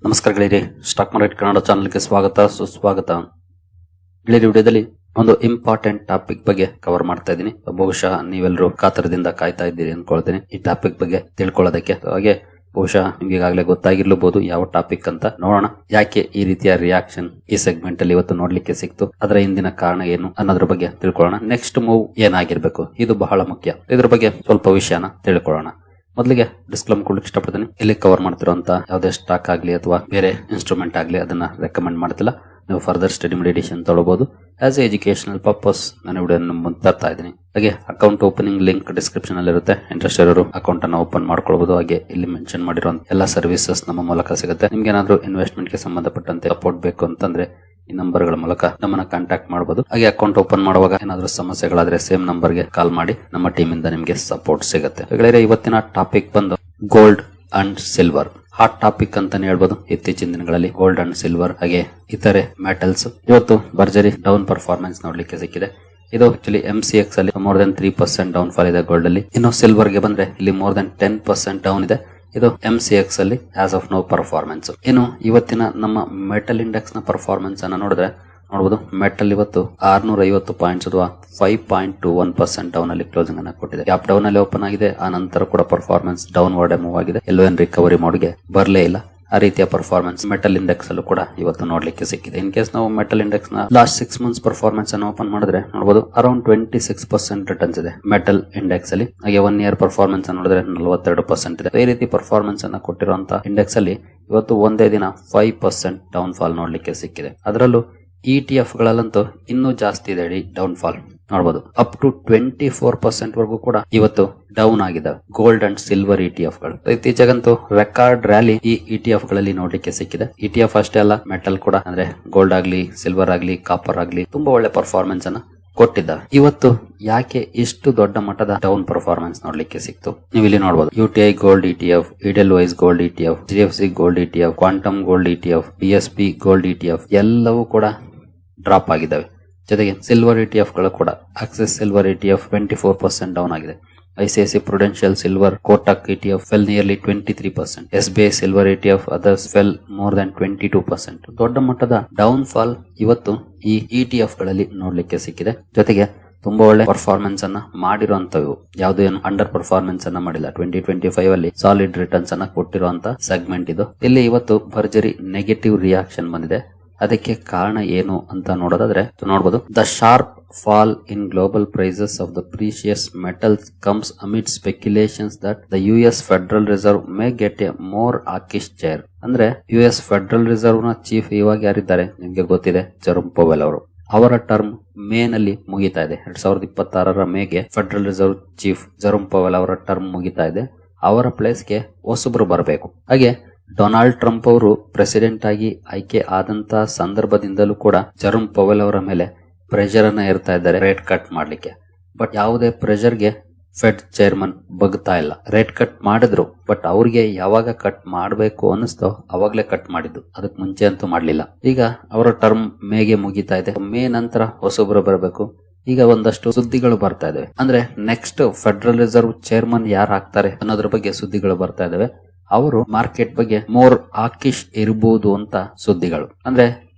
ನಮಸ್ಕಾರ ಗೆಳೆಯರಿ, stock market Kannada ಚಾನಲ್ಗೆ ಸ್ವಾಗತ ಸುಸ್ವಾಗತ. ಗೆಳೆಯರಿ, ವಿಡಿಯೋದಲ್ಲಿ ಒಂದು ಇಂಪಾರ್ಟೆಂಟ್ ಟಾಪಿಕ್ ಬಗ್ಗೆ ಕವರ್ ಮಾಡ್ತಾ ಇದ್ದೀನಿ. ಬಹುಶಃ ನೀವೆಲ್ಲರೂ ಕಾತರದಿಂದ ಕಾಯ್ತಾ ಇದ್ದೀರಿ ಅನ್ಕೊಳ್ತೀನಿ ಈ ಟಾಪಿಕ್ ಬಗ್ಗೆ ತಿಳ್ಕೊಳ್ಳೋದಕ್ಕೆ. ಹಾಗೆ ಬಹುಶಃ ನಿಮ್ಗೆ ಈಗಾಗಲೇ ಗೊತ್ತಾಗಿರ್ಲಬಹುದು ಯಾವ ಟಾಪಿಕ್ ಅಂತ. ನೋಡೋಣ ಯಾಕೆ ಈ ರೀತಿಯ ರಿಯಾಕ್ಷನ್ ಈ ಸೆಗ್ಮೆಂಟ್ ಅಲ್ಲಿ ಇವತ್ತು ನೋಡ್ಲಿಕ್ಕೆ ಸಿಕ್ತು, ಅದರ ಹಿಂದಿನ ಕಾರಣ ಏನು ಅನ್ನೋದ್ರ ಬಗ್ಗೆ ತಿಳ್ಕೊಳ್ಳೋಣ. ನೆಕ್ಸ್ಟ್ ಮೂವ್ ಏನಾಗಿರ್ಬೇಕು, ಇದು ಬಹಳ ಮುಖ್ಯ. ಇದ್ರ ಬಗ್ಗೆ ಸ್ವಲ್ಪ ವಿಷಯನ ತಿಳ್ಕೊಳ್ಳೋಣ. ಮೊದಲಿಗೆ ಡಿಸ್ಕ್ಲೇಮರ್ ಕೊಡ್ಲಿಕ್ಕೆ ಇಷ್ಟಪಡ್ತೀನಿ. ಇಲ್ಲಿ ಕವರ್ ಮಾಡ್ತಿರುವಂತ ಯಾವುದೇ ಸ್ಟಾಕ್ ಆಗಲಿ ಅಥವಾ ಬೇರೆ ಇನ್ಸ್ಟ್ರೂಮೆಂಟ್ ಆಗಲಿ ಅದನ್ನ ರೆಕಮೆಂಡ್ ಮಾಡ್ತಿಲ್ಲ. ನೀವು ಫರ್ದರ್ ಸ್ಟಡಿ ಮೆಡಿಟೇಷನ್ ತಗೋಬಹುದು. ಆಸ್ ಎ ಎಜುಕೇಶನಲ್ ಪರ್ಪಸ್ ನಾನು ವಿಡಿಯೋ ಮುಂದೆ ತರ್ತಾ ಇದ್ದೀನಿ. ಹಾಗೆ ಅಕೌಂಟ್ ಓಪನಿಂಗ್ ಲಿಂಕ್ ಡಿಸ್ಕ್ರಿಪ್ಷನ್ ಅಲ್ಲಿ ಇರುತ್ತೆ. ಇಂಟ್ರೆಸ್ಟ್ ಇರೋರು ಅಕೌಂಟ್ ಅನ್ನು ಓಪನ್ ಮಾಡ್ಕೊಳ್ಬಹುದು. ಹಾಗೆ ಇಲ್ಲಿ ಮೆನ್ಷನ್ ಮಾಡಿರುವಂತ ಎಲ್ಲ ಸರ್ವಿಸಸ್ ನಮ್ಮ ಮೂಲಕ ಸಿಗುತ್ತೆ. ನಿಮ್ಗೆ ಏನಾದ್ರು ಇನ್ವೆಸ್ಟ್ಮೆಂಟ್ ಗೆ ಸಂಬಂಧಪಟ್ಟಂತೆ ಸಪೋರ್ಟ್ ಬೇಕು ಅಂತಂದ್ರೆ ಈ ನಂಬರ್ಗಳ ಮೂಲಕ ನಮ್ಮನ್ನ ಕಾಂಟ್ಯಾಕ್ಟ್ ಮಾಡಬಹುದು. ಹಾಗೆ ಅಕೌಂಟ್ ಓಪನ್ ಮಾಡುವಾಗ ಏನಾದರೂ ಸಮಸ್ಯೆಗಳಾದ್ರೆ ಸೇಮ್ ನಂಬರ್ಗೆ ಕಾಲ್ ಮಾಡಿ ನಮ್ಮ ಟೀಮ್ ಇಂದ ನಿಮಗೆ ಸಪೋರ್ಟ್ ಸಿಗುತ್ತೆ. ಗೆಳೆಯರೇ, ಇವತ್ತಿನ ಟಾಪಿಕ್ ಬಂದು gold and silver. Hot topic ಅಂತಾನೆ ಹೇಳ್ಬೋದು. ಇತ್ತೀಚಿನ ದಿನಗಳಲ್ಲಿ ಗೋಲ್ಡ್ ಅಂಡ್ ಸಿಲ್ವರ್ ಹಾಗೆ ಇತರೆ ಮೆಟಲ್ಸ್ ಇವತ್ತು ಭರ್ಜರಿ ಡೌನ್ ಪರ್ಫಾರ್ಮೆನ್ಸ್ ನೋಡ್ಲಿಕ್ಕೆ ಸಿಕ್ಕಿದೆ. ಇದು ಆಕ್ಚುಲಿ MCX ಅಲ್ಲಿ ಮೋರ್ ದನ್ 3% ಡೌನ್ ಫಾಲ್ ಇದೆ ಗೋಲ್ಡ್ ಅಲ್ಲಿ. ಇನ್ನು ಸಿಲ್ವರ್ ಗೆ ಬಂದ್ರೆ ಇಲ್ಲಿ ಮೋರ್ ದನ್ 10% ಡೌನ್ ಇದೆ. ಇದು MCX ಅಲ್ಲಿ ಆಸ್ ಆಫ್ ನೋ ಪರ್ಫಾರ್ಮೆನ್ಸ್. ಇನ್ನು ಇವತ್ತಿನ ನಮ್ಮ ಮೆಟಲ್ ಇಂಡೆಕ್ಸ್ ನ ಪರ್ಫಾರ್ಮೆನ್ಸ್ ಅನ್ನ ನೋಡಿದ್ರೆ ನೋಡಬಹುದು. ಮೆಟಲ್ ಇವತ್ತು 650 ಪಾಯಿಂಟ್ಸ್ ಅಥವಾ 5.21% ಡೌನ್ ಅಲ್ಲಿ ಕ್ಲೋಸಿಂಗ್ ಅನ್ನ ಕೊಟ್ಟಿದೆ. ಗ್ಯಾಪ್ ಡೌನ್ ಅಲ್ಲಿ ಓಪನ್ ಆಗಿದೆ. ಆ ನಂತರ ಕೂಡ ಪರ್ಫಾರ್ಮೆನ್ಸ್ ಡೌನ್ ವರ್ಡ್ ಮೂವ್ ಆಗಿದೆ. ಎಲ್ಲೋ ಏನ್ ರಿಕವರಿ ಮೋಡ್ಗೆ ಬರಲೇ ಇಲ್ಲ. ಆ ರೀತಿಯ ಪರ್ಫಾರ್ಮೆನ್ಸ್ ಮೆಟಲ್ ಇಂಡೆಕ್ಸ್ ಅಲ್ಲೂ ಕೂಡ ಇವತ್ತು ನೋಡ್ಲಿಕ್ಕೆ ಸಿಕ್ಕಿದೆ. ಇನ್ ಕೇಸ್ ನಾವು ಮೆಟಲ್ ಇಂಡೆಕ್ಸ್ ನ ಲಾಸ್ಟ್ 6 ಮಂತ್ಸ್ ಪರ್ಫಾರ್ಮೆನ್ಸ್ ಅನ್ನು ಓಪನ್ ಮಾಡಿದ್ರೆ ನೋಡಬಹುದು ಅರೌಂಡ್ 26% ರಿಟರ್ನ್ಸ್ ಇದೆ ಮೆಟಲ್ ಇಂಡೆಕ್ಸ್ ಅಲ್ಲಿ. ಹಾಗೆ 1 ಇಯರ್ ಪರ್ಫಾರ್ಮೆನ್ಸ್ ನೋಡಿದ್ರೆ 42% ಇದೆ. ಈ ರೀತಿ ಪರ್ಫಾರ್ಮೆನ್ಸ್ ಅನ್ನ ಕೊಟ್ಟಿರುವಂತಹ ಇಂಡೆಕ್ಸ್ ಅಲ್ಲಿ ಇವತ್ತು ಒಂದೇ ದಿನ 5% ಡೌನ್ ಫಾಲ್ ನೋಡ್ಲಿಕ್ಕೆ ಸಿಕ್ಕಿದೆ. ಅದರಲ್ಲೂ ETF ಗಳಲ್ಲಂತೂ ಇನ್ನೂ ಜಾಸ್ತಿ ಇದೆ ಡೌನ್ ಫಾಲ್ ನೋಡಬಹುದು. ಅಪ್ ಟು 24% ವರೆಗೂ ಕೂಡ ಇವತ್ತು ಡೌನ್ ಆಗಿದೆ ಗೋಲ್ಡ್ ಅಂಡ್ ಸಿಲ್ವರ್ ETF ಗಳು. ಇತ್ತೀಚೆಗಂತೂ ರೆಕಾರ್ಡ್ ರ್ಯಾಲಿ ಈ ETF ಗಳಲ್ಲಿ ನೋಡ್ಲಿಕ್ಕೆ ಸಿಕ್ಕಿದೆ. ETF ಅಷ್ಟೇ ಅಲ್ಲ, ಮೆಟಲ್ ಕೂಡ ಅಂದ್ರೆ ಗೋಲ್ಡ್ ಆಗ್ಲಿ ಸಿಲ್ವರ್ ಆಗ್ಲಿ ಕಾಪರ್ ಆಗ್ಲಿ ತುಂಬಾ ಒಳ್ಳೆ ಪರ್ಫಾರ್ಮೆನ್ಸ್ ಅನ್ನ ಕೊಟ್ಟಿದ್ದಾರೆ. ಇವತ್ತು ಯಾಕೆ ಇಷ್ಟು ದೊಡ್ಡ ಮಟ್ಟದ ಡೌನ್ ಪರ್ಫಾರ್ಮೆನ್ಸ್ ನೋಡ್ಲಿಕ್ಕೆ ಸಿಕ್ತು ನೀವು ಇಲ್ಲಿ ನೋಡಬಹುದು. UTI gold ETF, Edelweiss gold ETF, HDFC gold ETF, quantum gold ETF, BSP gold ETF ಎಲ್ಲವೂ ಕೂಡ ಡ್ರಾಪ್ ಆಗಿದ್ದಾವೆ. ಜೊತೆಗೆ ಸಿಲ್ವರ್ ETF ಗಳು ಕೂಡ ಆಕ್ಸಿಸ್ ಸಿಲ್ವರ್ ETF 24% ಡೌನ್ ಆಗಿದೆ. ICICI Prudential Silver Kotak ETF fell nearly 23%. SBI Silver ETF others fell more than 22%. ದೊಡ್ಡ ಮಟ್ಟದ down fall ಇವತ್ತು ಈ ETF ಗಳಲ್ಲಿ ನೋಡ್ಲಿಕ್ಕೆ ಸಿಕ್ಕಿದೆ. ಜೊತೆಗೆ ತುಂಬಾ ಒಳ್ಳೆ ಪರ್ಫಾರ್ಮೆನ್ಸ್ ಅನ್ನ ಮಾಡಿರುವಂತವು ಯಾವ್ದು ಏನು ಅಂಡರ್ ಪರ್ಫಾರ್ಮೆನ್ಸ್ ಅನ್ನ ಮಾಡಿಲ್ಲ. 2025 ಅಲ್ಲಿ ಸಾಲಿಡ್ ರಿಟರ್ನ್ಸ್ ಅನ್ನ ಕೊಟ್ಟಿರುವಂತ ಸೆಗ್ಮೆಂಟ್ ಇದು. ಇಲ್ಲಿ ಇವತ್ತು ಭರ್ಜರಿ ನೆಗೆಟಿವ್ ರಿಯಾಕ್ಷನ್ ಬಂದಿದೆ. ಅದಕ್ಕೆ ಕಾರಣ ಏನು ಅಂತ ನೋಡೋದಾದ್ರೆ ನೋಡಬಹುದು. The sharp fall in global prices of the precious metals comes amid speculations that the US Federal Reserve may get a more hawkish chair. ಅಂದ್ರೆ US Federal Reserve ನ ಚೀಫ್ ಇವಾಗ ಯಾರಿದ್ದಾರೆ ನಿಮ್ಗೆ ಗೊತ್ತಿದೆ, ಜೆರೋಮ್ ಪೊವೆಲ್ ಅವರು. ಅವರ ಟರ್ಮ್ ಮೇ ನಲ್ಲಿ ಮುಗಿತಾ ಇದೆ. 2026 ಮೇಗೆ federal reserve chief Jerome Powell ಅವರ ಟರ್ಮ್ ಮುಗಿತಾ ಇದೆ. ಅವರ ಪ್ಲೇಸ್ಗೆ ಹೊಸಬ್ರು ಬರಬೇಕು. ಹಾಗೆ ಡೊನಾಲ್ಡ್ ಟ್ರಂಪ್ ಅವರು ಪ್ರೆಸಿಡೆಂಟ್ ಆಗಿ ಆಯ್ಕೆ ಆದಂತ ಸಂದರ್ಭದಿಂದಲೂ ಕೂಡ ಜೆರೋಮ್ ಪೊವೆಲ್ ಅವರ ಮೇಲೆ ಪ್ರೆಷರ್ ಅನ್ನ ಇರ್ತಾ ಇದ್ದಾರೆ ರೇಟ್ ಕಟ್ ಮಾಡ್ಲಿಕ್ಕೆ. ಬಟ್ ಯಾವುದೇ ಪ್ರೆಷರ್ಗೆ ಫೆಡ್ ಚೇರ್ಮನ್ ಬಗ್ತಾ ಇಲ್ಲ. ರೇಟ್ ಕಟ್ ಮಾಡಿದ್ರು, ಬಟ್ ಅವ್ರಿಗೆ ಯಾವಾಗ ಕಟ್ ಮಾಡಬೇಕು ಅನಿಸ್ತೋ ಅವಾಗ್ಲೇ ಕಟ್ ಮಾಡಿದ್ದು, ಅದಕ್ಕೆ ಮುಂಚೆ ಅಂತೂ ಮಾಡ್ಲಿಲ್ಲ. ಈಗ ಅವರ ಟರ್ಮ್ ಮೇಗೆ ಮುಗಿತಾ ಇದೆ. ಮೇ ನಂತರ ಹೊಸೊಬ್ರು ಬರಬೇಕು. ಈಗ ಒಂದಷ್ಟು ಸುದ್ದಿಗಳು ಬರ್ತಾ ಇದಾವೆ. ಅಂದ್ರೆ ನೆಕ್ಸ್ಟ್ ಫೆಡರಲ್ ರಿಸರ್ವ್ ಚೇರ್ಮನ್ ಯಾರು ಆಗ್ತಾರೆ ಅನ್ನೋದ್ರ ಬಗ್ಗೆ ಸುದ್ದಿಗಳು ಬರ್ತಾ ಇದಾವೆ. ಅವರು ಮಾರ್ಕೆಟ್ ಬಗ್ಗೆ ಮೋರ್ ಆಕಿಶ್ ಇರಬಹುದು ಅಂತ ಸುದ್ದಿಗಳು. ಅಂದ್ರೆ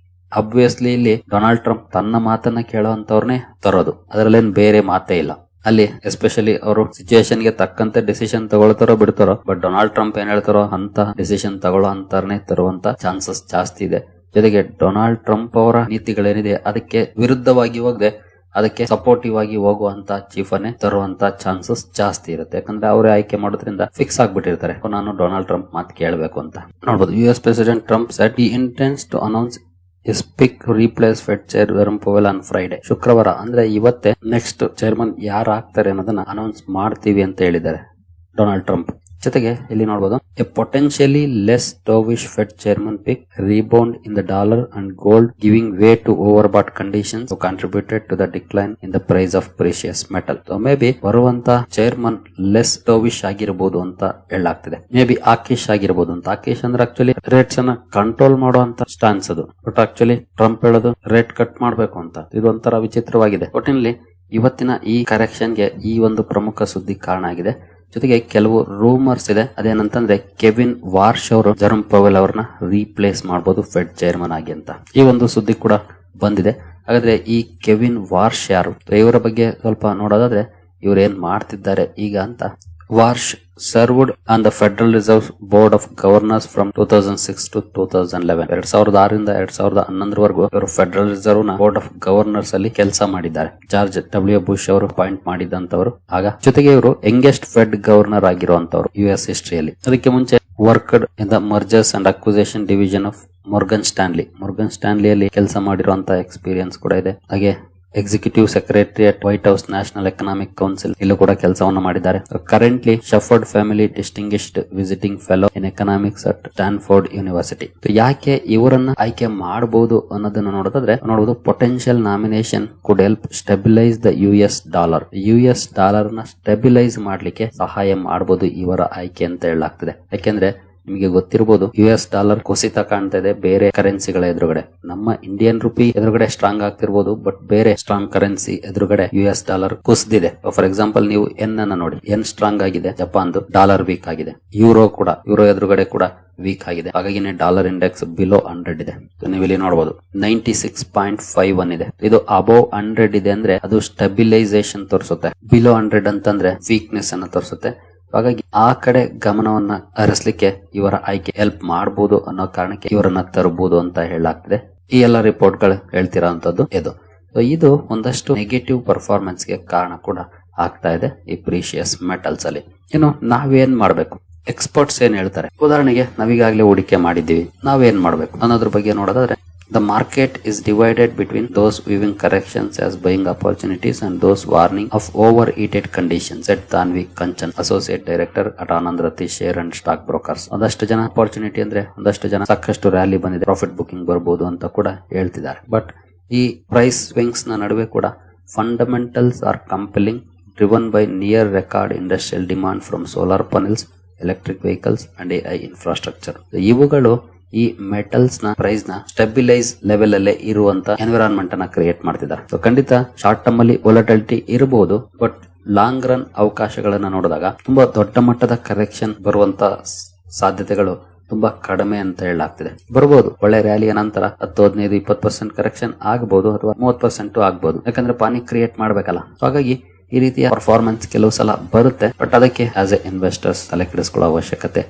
ಅಬ್ವಿಯಸ್ಲಿ ಇಲ್ಲಿ ಡೊನಾಲ್ಡ್ ಟ್ರಂಪ್ ತನ್ನ ಮಾತನ್ನ ಕೇಳುವಂತವ್ರನ್ನೇ ತರೋದು, ಅದರಲ್ಲೇನ್ ಬೇರೆ ಮಾತೇ ಇಲ್ಲ. ಅಲ್ಲಿ ಎಸ್ಪೆಷಲಿ ಅವರು ಸಿಚುಯೇಷನ್ ಗೆ ತಕ್ಕಂತೆ ಡಿಸಿಷನ್ ತಗೊಳ್ತಾರೋ ಬಿಡ್ತಾರೋ, ಬಟ್ ಡೊನಾಲ್ಡ್ ಟ್ರಂಪ್ ಏನ್ ಹೇಳ್ತಾರೋ ಅಂತ ಡಿಸಿಷನ್ ತಗೊಳ್ಳೋ ಅಂತವ್ರನ್ನೇ ತರುವಂತ ಚಾನ್ಸಸ್ ಜಾಸ್ತಿ ಇದೆ. ಜೊತೆಗೆ ಡೊನಾಲ್ಡ್ ಟ್ರಂಪ್ ಅವರ ನೀತಿಗಳೇನಿದೆ ಅದಕ್ಕೆ ವಿರುದ್ಧವಾಗಿ ಹೋಗದೆ ಅದಕ್ಕೆ ಸಪೋರ್ಟಿವ್ ಆಗಿ ಹೋಗುವಂತ ಚೀಫ್ ಅನ್ನೇ ತರುವಂತ ಚಾನ್ಸಸ್ ಜಾಸ್ತಿ ಇರುತ್ತೆ. ಯಾಕಂದ್ರೆ ಅವರೇ ಆಯ್ಕೆ ಮಾಡೋದ್ರಿಂದ ಫಿಕ್ಸ್ ಆಗ್ಬಿಟ್ಟಿರ್ತಾರೆ, ನಾನು ಡೊನಾಲ್ಡ್ ಟ್ರಂಪ್ ಮಾತು ಕೇಳಬೇಕು ಅಂತ ನೋಡಬಹುದು. US president Trump said he intends to announce his pick to replace Fed chair Jerome Powell on Friday. ಶುಕ್ರವಾರ ಅಂದ್ರೆ ಇವತ್ತೇ ನೆಕ್ಸ್ಟ್ ಚೇರ್ಮನ್ ಯಾರು ಆಗ್ತಾರೆ ಅನ್ನೋದನ್ನ ಅನೌನ್ಸ್ ಮಾಡ್ತೀವಿ ಅಂತ ಹೇಳಿದ್ದಾರೆ ಡೊನಾಲ್ಡ್ ಟ್ರಂಪ್. ಜೊತೆಗೆ ಇಲ್ಲಿ ನೋಡಬಹುದು, a potentially less dovish fed chairman pick rebound in the dollar and gold giving way to overbought conditions contributed to the decline in the price of precious metal. So maybe ಬರುವಂತ chairman less dovish ಆಗಿರಬಹುದು ಅಂತ ಹೇಳಲಾಗ್ತಿದೆ. May be ಆಕಿಶ್ ಆಗಿರಬಹುದು ಅಂತ. ಆಕಿಶ್ ಅಂದ್ರೆ actually rates ಅನ್ನ control ಮಾಡುವಂತ stance ಅದು. But actually Trump ಹೇಳೋದು ರೇಟ್ ಕಟ್ ಮಾಡಬೇಕು ಅಂತ. ಇದು ಒಂಥರ ವಿಚಿತ್ರವಾಗಿದೆ. ಒಟ್ಟಿನಲ್ಲಿ ಇವತ್ತಿನ ಈ ಕರೆಕ್ಷನ್ಗೆ ಈ ಒಂದು ಪ್ರಮುಖ ಸುದ್ದಿ ಕಾರಣ ಆಗಿದೆ. ಜೊತೆಗೆ ಕೆಲವು ರೂಮರ್ಸ್ ಇದೆ, ಅದೇನಂತಂದ್ರೆ ಕೆವಿನ್ ವಾರ್ಶ್ ಅವರು ಜೆರೋಮ್ ಪವೆಲ್ ಅವರನ್ನ ರೀಪ್ಲೇಸ್ ಮಾಡಬಹುದು ಫೆಡ್ ಚೇರ್ಮನ್ ಆಗಿ ಅಂತ ಈ ಒಂದು ಸುದ್ದಿ ಕೂಡ ಬಂದಿದೆ. ಹಾಗಾದ್ರೆ ಈ ಕೆವಿನ್ ವಾರ್ಶ್ ಯಾರು, ಇವರ ಬಗ್ಗೆ ಸ್ವಲ್ಪ ನೋಡೋದಾದ್ರೆ ಇವ್ರು ಏನ್ ಮಾಡ್ತಿದ್ದಾರೆ ಈಗ ಅಂತ. Warsh served on the federal reserve board of governors from 2006 to 2011. 2006 ರಿಂದ 2011 ಇವರು ಫೆಡರಲ್ ರಿಸರ್ವ್ ನ ಬೋರ್ಡ್ ಆಫ್ ಗವರ್ನರ್ಸ್ ಅಲ್ಲಿ ಕೆಲಸ ಮಾಡಿದ್ದಾರೆ. ಜಾರ್ಜ್ ಡಬ್ಲ್ಯೂ ಬುಷ್ ಅವರು ಅಪಾಯಿಂಟ್ ಮಾಡಿದಂತವರು ಆಗ. ಜೊತೆಗೆ ಇವರು ಯಂಗೆಸ್ಟ್ ಫೆಡ್ ಗವರ್ನರ್ ಆಗಿರುವಂತವರು US ಹಿಸ್ಟ್ರಿಯಲ್ಲಿ. ಅದಕ್ಕೆ ಮುಂಚೆ worked in the mergers and acquisition division of Morgan ಸ್ಟ್ಯಾನ್ಲಿಯಲ್ಲಿ ಕೆಲಸ ಮಾಡಿರುವಂತಹ ಎಕ್ಸ್ಪೀರಿಯನ್ಸ್ ಕೂಡ ಇದೆ. ಹಾಗೆ executive secretary at White House national economic council ಇಲ್ಲೂ ಕೂಡ ಕೆಲಸವನ್ನು ಮಾಡಿದ್ದಾರೆ. Currently shepherd family distinguished visiting fellow in economics at Stanford university. ಯಾಕೆ ಇವರನ್ನ ಆಯ್ಕೆ ಮಾಡಬಹುದು ಅನ್ನೋದನ್ನ ನೋಡೋದು potential nomination could help stabilise the US dollar ನ ಸ್ಟೆಬಿಲೈಸ್ ಮಾಡ್ಲಿಕ್ಕೆ ಸಹಾಯ ಮಾಡಬಹುದು ಇವರ ಆಯ್ಕೆ ಅಂತ ಹೇಳಲಾಗ್ತದೆ. ಯಾಕೆಂದ್ರೆ ನಿಮಗೆ ಗೊತ್ತಿರಬಹುದು US ಡಾಲರ್ ಕುಸಿತ ಕಾಣ್ತಾ ಇದೆ ಬೇರೆ ಕರೆನ್ಸಿಗಳ ಎದುರುಗಡೆ. ನಮ್ಮ ಇಂಡಿಯನ್ ರುಪಿ ಎದುರುಗಡೆ ಸ್ಟ್ರಾಂಗ್ ಆಗ್ತಿರ್ಬೋದು, ಬಟ್ ಬೇರೆ ಸ್ಟ್ರಾಂಗ್ ಕರೆನ್ಸಿ ಎದುರುಗಡೆ US ಡಾಲರ್ ಕುಸಿದಿದೆ. ಫಾರ್ ಎಕ್ಸಾಂಪಲ್ ನೀವು ಎನ್ ಅನ್ನ ನೋಡಿ, ಎನ್ ಸ್ಟ್ರಾಂಗ್ ಆಗಿದೆ, ಜಪಾನ್ದು ಡಾಲರ್ ವೀಕ್ ಆಗಿದೆ. ಯೂರೋ ಎದುರುಗಡೆ ಕೂಡ ವೀಕ್ ಆಗಿದೆ. ಹಾಗಾಗಿ ಡಾಲರ್ ಇಂಡೆಕ್ಸ್ ಬಿಲೋ 100 ಇದೆ. ನೀವು ಇಲ್ಲಿ ನೋಡಬಹುದು 96.51 ಇದೆ. ಇದು ಅಬೋವ್ 100 ಇದೆ ಅಂದ್ರೆ ಅದು ಸ್ಟೆಬಿಲೈಸೇಷನ್ ತೋರಿಸುತ್ತೆ. ಬಿಲೋ 100 ಅಂತಂದ್ರೆ ವೀಕ್ನೆಸ್ ಅನ್ನ ತೋರಿಸುತ್ತೆ. ಹಾಗಾಗಿ ಆ ಕಡೆ ಗಮನವನ್ನ ಹರಿಸಲಿಕ್ಕೆ ಇವರ ಆಯ್ಕೆ ಹೆಲ್ಪ್ ಮಾಡಬಹುದು ಅನ್ನೋ ಕಾರಣಕ್ಕೆ ಇವರನ್ನ ತರಬಹುದು ಅಂತ ಹೇಳಲಾಗ್ತದೆ. ಈ ಎಲ್ಲ ರಿಪೋರ್ಟ್ ಗಳು ಹೇಳ್ತಿರೋಂಥದ್ದು ಇದು ಒಂದಷ್ಟು ನೆಗೆಟಿವ್ ಪರ್ಫಾರ್ಮೆನ್ಸ್ ಗೆ ಕಾರಣ ಕೂಡ ಆಗ್ತಾ ಇದೆ ಈ ಪ್ರೀಶಿಯಸ್ ಮೆಟಲ್ಸ್ ಅಲ್ಲಿ. ಇನ್ನು ನಾವೇನ್ ಮಾಡ್ಬೇಕು, ಎಕ್ಸ್ಪರ್ಟ್ಸ್ ಏನ್ ಹೇಳ್ತಾರೆ, ಉದಾಹರಣೆಗೆ ನಾವೀಗಾಗಲೇ ಹೂಡಿಕೆ ಮಾಡಿದ್ದೀವಿ, ನಾವೇನ್ ಮಾಡ್ಬೇಕು ಅನ್ನೋದ್ರ ಬಗ್ಗೆ ನೋಡೋದಾದ್ರೆ, the market is divided between those viewing corrections as buying opportunities and those warning of overheated conditions, said Tanvi Kanchan, associate director at Anand Rathi Share and Stock Brokers. ಒಂದಷ್ಟು ಜನ ಅಪಾರ್ಚುನಿಟಿ ಅಂದ್ರೆ ಒಂದಷ್ಟು ಜನ ಸಾಕಷ್ಟು ರ್ಯಾಲಿ ಬಂದಿದೆ, profit booking ಬರ್ಬೋದು ಅಂತ ಕೂಡ ಹೇಳ್ತಿದ್ದಾರೆ. ಬಟ್ ಈ ಪ್ರೈಸ್ ಸ್ವಿಂಗ್ಸ್ ನ ನಡುವೆ ಕೂಡ fundamentals are compelling, driven by near record industrial demand from solar panels, electric vehicles and AI infrastructure. ಇವುಗಳು ಈ ಮೆಟಲ್ಸ್ ನ ಪ್ರೈಸ್ ನ ಸ್ಟೆಬಿಲೈಸ್ ಲೆವೆಲ್ ಅಲ್ಲೇ ಇರುವಂತ ಎನ್ವಿರಾನ್ಮೆಂಟ್ ಅನ್ನ ಕ್ರಿಯೇಟ್ ಮಾಡ್ತಿದ್ದಾರೆ. ಸೊ ಖಂಡಿತ ಶಾರ್ಟ್ ಟರ್ಮ್ ಅಲ್ಲಿ ವೊಲಟಿಲಿಟಿ ಇರಬಹುದು, ಬಟ್ ಲಾಂಗ್ ರನ್ ಅವಕಾಶಗಳನ್ನ ನೋಡಿದಾಗ ತುಂಬಾ ದೊಡ್ಡ ಮಟ್ಟದ ಕರೆಕ್ಷನ್ ಬರುವಂತ ಸಾಧ್ಯತೆಗಳು ತುಂಬಾ ಕಡಿಮೆ ಅಂತ ಹೇಳಲಾಗ್ತಿದೆ. ಬರಬಹುದು, ಒಳ್ಳೆ ರ್ಯಾಲಿಯ ನಂತರ 10, 15, 20% ಕರೆಕ್ಷನ್ ಆಗಬಹುದು, ಅಥವಾ 30% ಆಗಬಹುದು. ಯಾಕಂದ್ರೆ ಪಾನಿಕ್ ಕ್ರಿಯೇಟ್ ಮಾಡ್ಬೇಕಲ್ಲ. ಹಾಗಾಗಿ ಈ ರೀತಿಯ ಪರ್ಫಾರ್ಮೆನ್ಸ್ ಕೆಲವು ಸಲ ಬರುತ್ತೆ, ಬಟ್ ಅದಕ್ಕೆ ಆಸ್ ಎ ಇನ್ವೆಸ್ಟರ್ಸ್ ತಲೆ ಕೆಡಿಸ್ಕೊಳ್ಳೋ ಅವಶ್ಯಕತೆ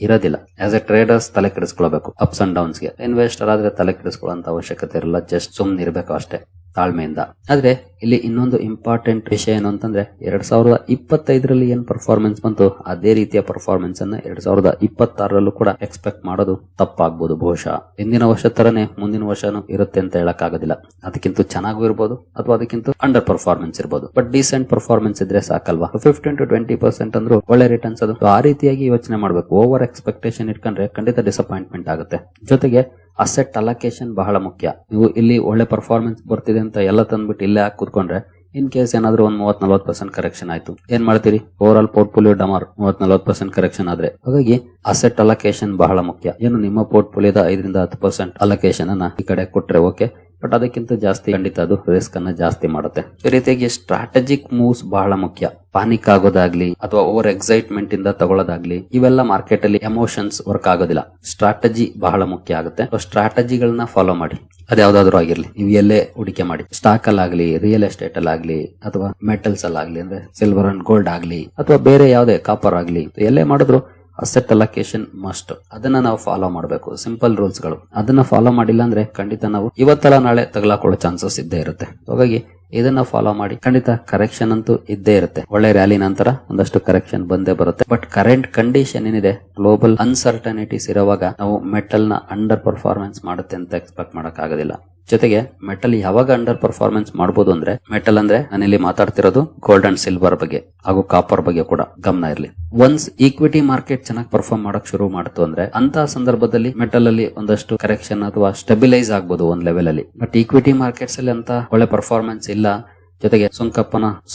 ಇರೋದಿಲ್ಲ. ಆಸ್ ಎ ಟ್ರೇಡರ್ಸ್ ತಲೆ ಕೆಡಿಸ್ಕೊಳ್ಬೇಕು ಅಪ್ಸ್ ಅಂಡ್ ಡೌನ್ಸ್ ಗೆ. ಇನ್ವೆಸ್ಟರ್ ಆದ್ರೆ ತಲೆ ಕೆಡಿಸ್ಕೊಳ್ಳೋ ಅವಶ್ಯಕತೆ ಇರಲ್ಲ, ಜಸ್ಟ್ ಸುಮ್ನೆ ಇರಬೇಕು ಅಷ್ಟೇ ತಾಳ್ಮೆಯಿಂದ. ಆದ್ರೆ ಇಲ್ಲಿ ಇನ್ನೊಂದು ಇಂಪಾರ್ಟೆಂಟ್ ವಿಷಯ ಏನು ಅಂತಂದ್ರೆ, 2025ರಲ್ಲಿ ಏನ್ ಪರ್ಫಾರ್ಮೆನ್ಸ್ ಬಂತು ಅದೇ ರೀತಿಯ ಪರ್ಫಾರ್ಮೆನ್ಸ್ ಅನ್ನ 2026ರಲ್ಲೂ ಕೂಡ ಎಕ್ಸ್ಪೆಕ್ಟ್ ಮಾಡೋದು ತಪ್ಪಾಗ್ಬೋದು. ಬಹುಶಃ ಹಿಂದಿನ ವರ್ಷ ತರನೇ ಮುಂದಿನ ವರ್ಷನೂ ಇರುತ್ತೆ ಅಂತ ಹೇಳಕ್ ಆಗೋದಿಲ್ಲ. ಅದಕ್ಕಿಂತ ಚೆನ್ನಾಗೂ ಇರ್ಬೋದು ಅಥವಾ ಅದಕ್ಕಿಂತ ಅಂಡರ್ ಪರ್ಫಾರ್ಮೆನ್ಸ್ ಇರ್ಬೋದು, ಬಟ್ ಡೀಸೆಂಟ್ ಪರ್ಫಾರ್ಮೆನ್ಸ್ ಇದ್ರೆ ಸಾಕಲ್ವಾ. 15 to 20% ಅಂದ್ರೂ ಒಳ್ಳೆ ರಿಟರ್ನ್ಸ್ ಅದು. ಆ ರೀತಿಯಾಗಿ ಯೋಚನೆ ಮಾಡ್ಬೇಕು. ಓವರ್ ಎಕ್ಸ್ಪೆಕ್ಟೇಷನ್ ಇಟ್ಕೊಂಡ್ರೆ ಖಂಡಿತ ಡಿಸಪಾಯಿಂಟ್ಮೆಂಟ್ ಆಗುತ್ತೆ. ಜೊತೆಗೆ ಅಸೆಟ್ ಅಲೋಕೇಶನ್ ಬಹಳ ಮುಖ್ಯ. ನೀವು ಇಲ್ಲಿ ಒಳ್ಳೆ ಪರ್ಫಾರ್ಮೆನ್ಸ್ ಬರ್ತಿದೆ ಅಂತ ಎಲ್ಲ ತಂದ್ಬಿಟ್ಟು ಇಲ್ಲೇ ಹಾಕಿ ಕೂತ್ಕೊಂಡ್ರೆ, ಇನ್ ಕೇಸ್ ಏನಾದ್ರೂ ಒಂದು 30-40% ಕರೆಕ್ಷನ್ ಆಯ್ತು, ಏನ್ ಮಾಡ್ತೀರಿ? ಓವರ್ ಆಲ್ ಪೋರ್ಟ್ಫೋಲಿಯೋ ಡಮಾರ್ 30-40% ಕರೆಕ್ಷನ್ ಆದ್ರೆ. ಹಾಗಾಗಿ ಅಸೆಟ್ ಅಲೋಕೇಶನ್ ಬಹಳ ಮುಖ್ಯ. ಏನು ನಿಮ್ಮ ಪೋರ್ಟ್ಫೋಲಿಯೋದ 5-10% ಅಲೋಕೇಶನ್ ಅನ್ನ ಈ ಕಡೆ ಕೊಟ್ರೆ ಓಕೆ, ಬಟ್ ಅದಕ್ಕಿಂತ ಜಾಸ್ತಿ ಖಂಡಿತ ಅದು ರಿಸ್ಕ್ ಅನ್ನ ಜಾಸ್ತಿ ಮಾಡುತ್ತೆ. ಈ ರೀತಿಯಾಗಿ ಸ್ಟ್ರಾಟಜಿಕ್ ಮೂವ್ಸ್ ಬಹಳ ಮುಖ್ಯ. ಪಾನಿಕ್ ಆಗೋದಾಗ್ಲಿ ಅಥವಾ ಓವರ್ ಎಕ್ಸೈಟ್ಮೆಂಟ್ ಇಂದ ತಗೊಳ್ಳೋದಾಗ್ಲಿ, ಇವೆಲ್ಲ ಮಾರ್ಕೆಟ್ ಅಲ್ಲಿ ಎಮೋಷನ್ಸ್ ವರ್ಕ್ ಆಗೋದಿಲ್ಲ. ಸ್ಟ್ರಾಟಜಿ ಬಹಳ ಮುಖ್ಯ ಆಗುತ್ತೆ. ಸ್ಟ್ರಾಟಜಿಗಳನ್ನ ಫಾಲೋ ಮಾಡಿ, ಅದ್ಯಾವ್ದಾದ್ರು ಆಗಿರ್ಲಿ. ನೀವು ಎಲ್ಲೇ ಹೂಡಿಕೆ ಮಾಡಿ, ಸ್ಟಾಕ್ ಅಲ್ಲಾಗ್ಲಿ, ರಿಯಲ್ ಎಸ್ಟೇಟ್ ಅಲ್ಲಾಗ್ಲಿ, ಅಥವಾ ಮೆಟಲ್ಸ್ ಅಲ್ಲಾಗ್ಲಿ, ಅಂದ್ರೆ ಸಿಲ್ವರ್ ಅಂಡ್ ಗೋಲ್ಡ್ ಆಗ್ಲಿ, ಅಥವಾ ಬೇರೆ ಯಾವುದೇ ಕಾಪರ್ ಆಗ್ಲಿ, ಎಲ್ಲೇ ಮಾಡಿದ್ರು ಅಸೆಟ್ ಅಲೋಕೇಶನ್ ಮಸ್ಟ್. ಅದನ್ನ ನಾವು ಫಾಲೋ ಮಾಡಬೇಕು. ಸಿಂಪಲ್ ರೂಲ್ಸ್ ಗಳು. ಅದನ್ನ ಫಾಲೋ ಮಾಡಿಲ್ಲ ಅಂದ್ರೆ ಖಂಡಿತ ನಾವು ಇವತ್ತಲ್ಲ ನಾಳೆ ತಗಲಾಕೊಳ್ಳೋ ಚಾನ್ಸಸ್ ಇದ್ದೇ ಇರುತ್ತೆ. ಹಾಗಾಗಿ ಇದನ್ನ ಫಾಲೋ ಮಾಡಿ. ಖಂಡಿತ ಕರೆಕ್ಷನ್ ಅಂತೂ ಇದ್ದೇ ಇರುತ್ತೆ. ಒಳ್ಳೆ ರ್ಯಾಲಿ ನಂತರ ಒಂದಷ್ಟು ಕರೆಕ್ಷನ್ ಬಂದೇ ಬರುತ್ತೆ. ಬಟ್ ಕರೆಂಟ್ ಕಂಡೀಷನ್ ಏನಿದೆ, ಗ್ಲೋಬಲ್ ಅನ್ಸರ್ಟನಿಟೀಸ್ ಇರುವಾಗ ನಾವು ಮೆಟಲ್ ನ ಅಂಡರ್ ಪರ್ಫಾರ್ಮೆನ್ಸ್ ಮಾಡುತ್ತೆ ಅಂತ ಎಕ್ಸ್ಪೆಕ್ಟ್ ಮಾಡಕ್ ಆಗೋದಿಲ್ಲ. ಜೊತೆಗೆ ಮೆಟಲ್ ಯಾವಾಗ ಅಂಡರ್ ಪರ್ಫಾರ್ಮೆನ್ಸ್ ಮಾಡಬಹುದು ಅಂದ್ರೆ, ಮೆಟಲ್ ಅಂದ್ರೆ ನಾನಿಲ್ಲಿ ಮಾತಾಡ್ತಿರೋದು ಗೋಲ್ಡ್ ಅಂಡ್ ಸಿಲ್ವರ್ ಬಗ್ಗೆ ಹಾಗೂ ಕಾಪರ್ ಬಗ್ಗೆ ಕೂಡ ಗಮನ ಇರಲಿ. ಒನ್ಸ್ ಈಕ್ವಿಟಿ ಮಾರ್ಕೆಟ್ ಚೆನ್ನಾಗಿ ಪರ್ಫಾರ್ಮ್ ಮಾಡಕ್ ಶುರು ಮಾಡ್ತು ಅಂದ್ರೆ, ಅಂತ ಸಂದರ್ಭದಲ್ಲಿ ಮೆಟಲ್ ಅಲ್ಲಿ ಒಂದಷ್ಟು ಕರೆಕ್ಷನ್ ಅಥವಾ ಸ್ಟೆಬಿಲೈಸ್ ಆಗ್ಬಹುದು ಒಂದ್ ಲೆವೆಲ್ ಅಲ್ಲಿ. ಬಟ್ ಈಕ್ವಿಟಿ ಮಾರ್ಕೆಟ್ಸ್ ಅಲ್ಲಿ ಅಂತ ಒಳ್ಳೆ ಪರ್ಫಾರ್ಮೆನ್ಸ್ ಇಲ್ಲ, ಜೊತೆಗೆ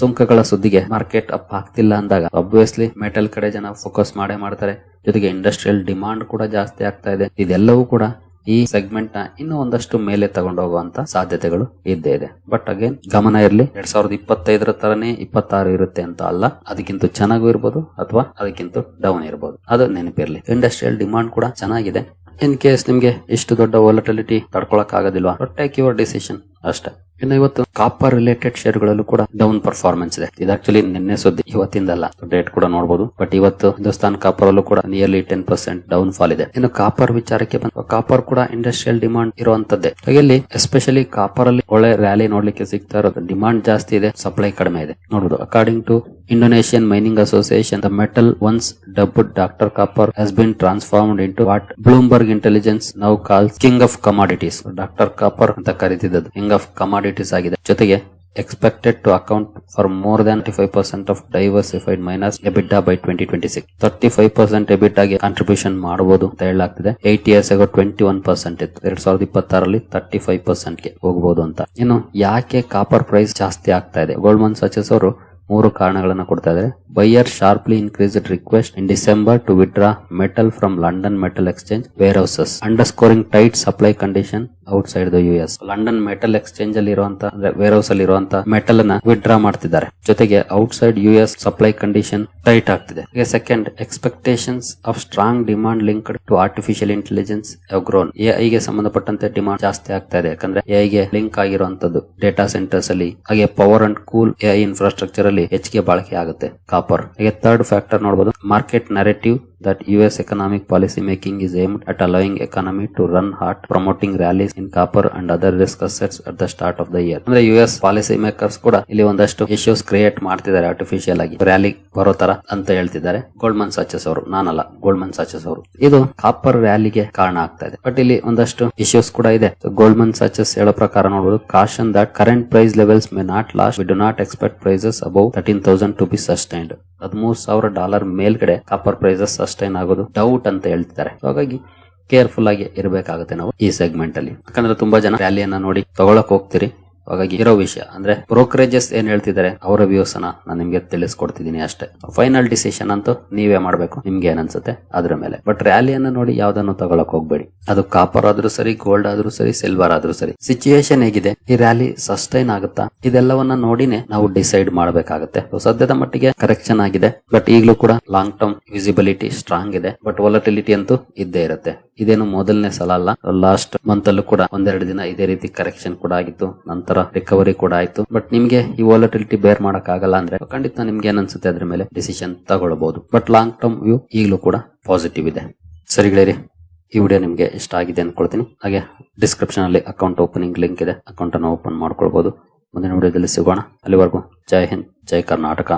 ಸುಂಕಗಳ ಸುದ್ದಿಗೆ ಮಾರ್ಕೆಟ್ ಅಪ್ ಆಗ್ತಿಲ್ಲ ಅಂದಾಗ ಆಬ್ವಿಯಸ್ಲಿ ಮೆಟಲ್ ಕಡೆ ಜನ ಫೋಕಸ್ ಮಾಡೇ ಮಾಡ್ತಾರೆ. ಜೊತೆಗೆ ಇಂಡಸ್ಟ್ರಿಯಲ್ ಡಿಮಾಂಡ್ ಕೂಡ ಜಾಸ್ತಿ ಆಗ್ತಾ ಇದೆ. ಇದೆಲ್ಲವೂ ಕೂಡ ಈ ಸೆಗ್ಮೆಂಟ್ ನ ಇನ್ನೂ ಒಂದಷ್ಟು ಮೇಲೆ ತಗೊಂಡು ಹೋಗುವಂತ ಸಾಧ್ಯತೆಗಳು ಇದ್ದೇ ಇದೆ. ಬಟ್ ಅಗೇನ್ ಗಮನ ಇರಲಿ, 2025 ತರನೇ 26 ಇರುತ್ತೆ ಅಂತ ಅಲ್ಲ, ಅದಕ್ಕಿಂತ ಚೆನ್ನಾಗೂ ಇರ್ಬೋದು ಅಥವಾ ಅದಕ್ಕಿಂತ ಡೌನ್ ಇರ್ಬೋದು, ಅದು ನೆನಪಿರ್ಲಿ. ಇಂಡಸ್ಟ್ರಿಯಲ್ ಡಿಮಾಂಡ್ ಕೂಡ ಚೆನ್ನಾಗಿದೆ. ಇನ್ ಕೇಸ್ ನಿಮ್ಗೆ ಇಷ್ಟು ದೊಡ್ಡ ವಾಲಟಿಲಿಟಿ ತಡ್ಕೊಳಕ್ ಆಗೋದಿಲ್ವಾ, ಟೇಕ್ ಯುವರ್ ಡಿಸಿಷನ್ ಅಷ್ಟೇ. ಇನ್ನು ಇವತ್ತು ಕಾಪರ್ ರಿಲೇಟೆಡ್ ಶೇರ್ ಗಳಲ್ಲೂ ಕೂಡ ಡೌನ್ ಪರ್ಫಾರ್ಮೆನ್ಸ್ ಇದೆ. ಇದು ಆಕ್ಚುಲಿ ನಿನ್ನೆ ಸುದ್ದಿ, ಇವತ್ತಿಂದಲ್ಲ, ಡೇಟ್ ಕೂಡ ನೋಡಬಹುದು. ಬಟ್ ಇವತ್ತು ಹಿಂದೂಸ್ತಾನ್ ಕಾಪರ್ ಅಲ್ಲೂ ಕೂಡ ನಿಯರ್ಲಿ 10% ಡೌನ್ ಫಾಲ್ ಇದೆ. ಇನ್ನು ಕಾಪರ್ ವಿಚಾರಕ್ಕೆ ಬಂದ, ಕಾಪರ್ ಕೂಡ ಇಂಡಸ್ಟ್ರಿಯಲ್ ಡಿಮಾಂಡ್ ಇರುವಂತದ್ದೇ. ಇಲ್ಲಿ ಎಸ್ಪೆಷಲಿ ಕಾಪರ್ ಅಲ್ಲಿ ಒಳ್ಳೆ ರ್ಯಾಲಿ ನೋಡ್ಲಿಕ್ಕೆ ಸಿಗ್ತಾ ಇರೋದು. ಡಿಮಾಂಡ್ ಜಾಸ್ತಿ ಇದೆ, ಸಪ್ಲೈ ಕಡಿಮೆ ಇದೆ ನೋಡಬಹುದು. According to Indonesian Mining Association, the metal once dubbed Dr. Copper has been transformed into what Bloomberg Intelligence now calls King of Commodities. Dr. Copper ಅಂತ ಕರೀತಿದ್ದದು King of Commodities ಆಗಿದೆ. ಜೊತೆಗೆ expected to account for more than 35% of diversified miners EBITDA by 2026. 35% EBITDA ಗೆ contribution ಮಾಡಬಹುದು ಅಂತ ಹೇಳಲಾಗ್ತಿದೆ. 8 years ago 21% ಇತ್ತು. 2026 35% ಗೆ ಹೋಗಬಹುದು ಅಂತ. ಇನ್ನು ಯಾಕೆ ಕಾಪರ್ ಪ್ರೈಸ್ ಜಾಸ್ತಿ ಆಗ್ತಾ ಇದೆ? ಗೋಲ್ಡ್ಮನ್ ಸಚಸ್ ಅವರು 3 ಕಾರಣಗಳನ್ನು ಕೊಡ್ತಾ ಇದ್ದಾರೆ. Buyer sharply increased request in December to withdraw metal from London metal exchange warehouses, underscoring tight supply condition outside the US. London metal exchange ಅಲ್ಲಿ ಇರುವಂತ ವೇರ್ ಹೌಸ್ ಅಲ್ಲಿ ಇರುವಂತ ಮೆಟಲ್ ಅನ್ನ ವಿಡ್ರಾ ಮಾಡ್ತಿದ್ದಾರೆ. ಜೊತೆಗೆ outside US supply condition tight ಆಗ್ತಿದೆ. Second, expectations of strong demand linked to artificial intelligence have grown. AI ಗೆ ಸಂಬಂಧಪಟ್ಟಂತೆ ಡಿಮಾಂಡ್ ಜಾಸ್ತಿ ಆಗ್ತಾ ಇದೆ. ಯಾಕಂದ್ರೆ AI ಗೆ ಲಿಂಕ್ ಆಗಿರುವಂತದ್ದು ಡೇಟಾ ಸೆಂಟರ್ಸ್ ಅಲ್ಲಿ, ಹಾಗೆ power and cool AI infrastructure ಅಲ್ಲಿ ಹೆಚ್ಚಿಗೆ ಬಳಕೆ ಆಗುತ್ತೆ ಕಾಪರ್. ಹಾಗೆ ಥರ್ಡ್ ಫ್ಯಾಕ್ಟರ್ ನೋಡಬಹುದು, market narrative that US economic policy making is aimed at allowing economy to run hot, promoting rallies in copper and other risk assets at the start of the year. ಅಂದ್ರೆ US policy makers ಕೂಡ ಇಲ್ಲಿ ಒಂದಷ್ಟು issues create ಮಾಡ್ತಿದ್ದಾರೆ, artificial ಆಗಿ rally ಬರೋ ತರ ಅಂತ ಹೇಳ್ತಿದ್ದಾರೆ ಗೋಲ್ಡ್ಮನ್ ಸಾಚಸ್ ಅವರು, ನಾನಲ್ಲ ಗೋಲ್ಡ್ಮನ್ ಸಾಚಸ್ ಅವರು. ಇದು ಕಾಪರ್ ರ್ಯಾಲಿಗೆ ಕಾರಣ ಆಗ್ತಾ ಇದೆ. ಬಟ್ ಇಲ್ಲಿ ಒಂದಷ್ಟು ಇಶ್ಯೂಸ್ ಕೂಡ ಇದೆ. ಗೋಲ್ಡ್ಮನ್ ಸಾಚಸ್ ಹೇಳೋ ಪ್ರಕಾರ ನೋಡಬಹುದು, caution that current price levels may not last, we do not expect prices above 13,000 to be sustained. $13,000 ಮೇಲ್ಗಡೆ ಕಾಪರ್ ಪ್ರೈಸಸ್ ಸಸ್ಟೈನ್ ಆಗೋದು ಡೌಟ್ ಅಂತ ಹೇಳ್ತಿದ್ದಾರೆ. ಹಾಗಾಗಿ ಕೇರ್ಫುಲ್ ಆಗಿ ಇರಬೇಕಾಗುತ್ತೆ ನಾವು ಈ ಸೆಗ್ಮೆಂಟ್ ಅಲ್ಲಿ. ಯಾಕಂದ್ರೆ ತುಂಬಾ ಜನ ರ್ಯಾಲಿಯನ್ನ ನೋಡಿ ತಗೊಳಕ್ ಹೋಗ್ತೀರಿ. ಹಾಗಾಗಿ ಇರೋ ವಿಷಯ ಅಂದ್ರೆ ಬ್ರೋಕರೇಜಸ್ ಏನ್ ಹೇಳ್ತಿದ್ದಾರೆ ಅವರ ವ್ಯೂಸ್ ನಾನು ನಿಮ್ಗೆ ತಿಳಿಸ್ಕೊಡ್ತಿದ್ದೀನಿ ಅಷ್ಟೇ. ಫೈನಲ್ ಡಿಸಿಷನ್ ಅಂತೂ ನೀವೇ ಮಾಡ್ಬೇಕು, ನಿಮ್ಗೆ ಏನ್ ಅನ್ಸುತ್ತೆ ಅದ್ರ ಮೇಲೆ. ಬಟ್ ರ್ಯಾಲಿಯನ್ನ ನೋಡಿ ಯಾವ್ದನ್ನು ತಗೊಳಕ್ ಹೋಗ್ಬೇಡಿ. ಅದು ಕಾಪರ್ ಆದ್ರೂ ಸರಿ, ಗೋಲ್ಡ್ ಆದ್ರೂ ಸರಿ, ಸಿಲ್ವರ್ ಆದ್ರೂ ಸರಿ. ಸಿಚುಯೇಷನ್ ಹೇಗಿದೆ, ಈ ರ್ಯಾಲಿ ಸಸ್ಟೈನ್ ಆಗುತ್ತಾ, ಇದೆಲ್ಲವನ್ನ ನೋಡಿನೇ ನಾವು ಡಿಸೈಡ್ ಮಾಡಬೇಕಾಗುತ್ತೆ. ಸದ್ಯದ ಮಟ್ಟಿಗೆ ಕರೆಕ್ಷನ್ ಆಗಿದೆ, ಬಟ್ ಈಗಲೂ ಕೂಡ ಲಾಂಗ್ ಟರ್ಮ್ ವಿಸಿಬಿಲಿಟಿ ಸ್ಟ್ರಾಂಗ್ ಇದೆ. ಬಟ್ ವಾಲಟಿಲಿಟಿ ಅಂತೂ ಇದ್ದೇ ಇರುತ್ತೆ. ಇದೇನು ಮೊದಲನೇ ಸಲ ಅಲ್ಲ, ಲಾಸ್ಟ್ ಮಂತ್ ಅಲ್ಲೂ ಕೂಡ 1-2 ದಿನ ಇದೇ ರೀತಿ ಕರೆಕ್ಷನ್ ಕೂಡ ಆಗಿತ್ತು, ನಂತರ ರಿಕವರಿ ಕೂಡ ಆಯ್ತು. ಬಟ್ ನಿಮ್ಗೆ ಈ ವಾಲಟಿಲಿಟಿ ಬೇರ್ ಮಾಡಕ್ ಆಗಲ್ಲ ಅಂದ್ರೆ ಖಂಡಿತ ನಿಮ್ಗೆ ಏನ್ ಅನ್ಸುತ್ತೆ ಅದ್ರ ಮೇಲೆ ಡಿಸಿಷನ್ ತಗೊಳ್ಬಹುದು. ಬಟ್ ಲಾಂಗ್ ಟರ್ಮ್ ವ್ಯೂ ಈಗಲೂ ಕೂಡ ಪಾಸಿಟಿವ್ ಇದೆ. ಸರಿ ಗೆಳೆಯರಿ, ಈ ವಿಡಿಯೋ ನಿಮ್ಗೆ ಇಷ್ಟ ಆಗಿದೆ ಅನ್ಕೊಳ್ತೀನಿ. ಹಾಗೆ ಡಿಸ್ಕ್ರಿಪ್ಷನ್ ಅಲ್ಲಿ ಅಕೌಂಟ್ ಓಪನಿಂಗ್ ಲಿಂಕ್ ಇದೆ, ಅಕೌಂಟ್ ಅನ್ನು ಓಪನ್ ಮಾಡ್ಕೊಳ್ಬಹುದು. ಮುಂದಿನ ವಿಡಿಯೋದಲ್ಲಿ ಸಿಗೋಣ. ಅಲ್ಲಿವರೆಗೂ ಜೈ ಹಿಂದ್, ಜೈ ಕರ್ನಾಟಕ.